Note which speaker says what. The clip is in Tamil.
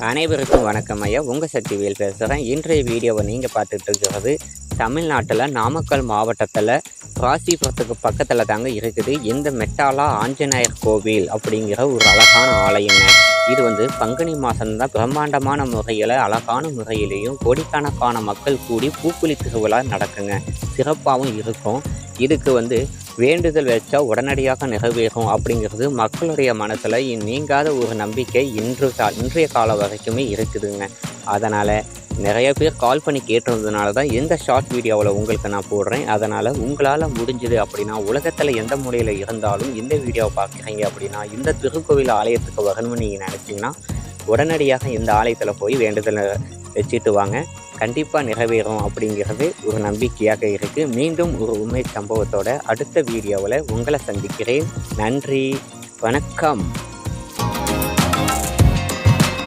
Speaker 1: அனைவருக்கும் வணக்கம் ஐயா. உங்கள் சக்திவேல் பேசுகிறேன். இன்றைய வீடியோவை நீங்கள் பார்த்துட்டு இருக்கிறது தமிழ்நாட்டில் நாமக்கல் மாவட்டத்தில் ராசிபுரத்துக்கு பக்கத்தில் தாங்க இருக்குது இந்த மெட்டாலா ஆஞ்சநேயர் கோவில் அப்படிங்கிற ஒரு அழகான ஆலயங்க. இது பங்குனி மாதம்தான் பிரம்மாண்டமான முறையில் அழகான முறையிலையும் கோடிக்கணக்கான மக்கள் கூடி பூக்குழி திருவிழா நடக்குங்க. சிறப்பாகவும் இருக்கும். இதுக்கு வேண்டுதல் வச்சா உடனடியாக நிறைவேறும் அப்படிங்கிறது மக்களுடைய மனசில் நீங்காத ஒரு நம்பிக்கை இன்றைய காலம் வரைக்குமே இருக்குதுங்க. அதனால் நிறைய பேர் கால் பண்ணி கேட்டிருந்ததுனால தான் இந்த ஷார்ட் வீடியோவில் உங்களுக்கு நான் போடுறேன். அதனால் உங்களால் முடிஞ்சுது அப்படின்னா உலகத்தில் எந்த மூலையில் இருந்தாலும் இந்த வீடியோவை பார்க்குறீங்க அப்படின்னா இந்த திருக்கோவில் ஆலயத்துக்கு வரணும்னு நீங்கள் நினச்சிங்கன்னா உடனடியாக இந்த ஆலயத்தில் போய் வேண்டுதல் வச்சுட்டு வாங்க. கண்டிப்பாக நிறைவேறும் அப்படிங்கிறது ஒரு நம்பிக்கையாக இருக்குது. மீண்டும் ஒரு உண்மை சம்பவத்தோட அடுத்த வீடியோவில் உங்களை சந்திக்கிறேன். நன்றி, வணக்கம்.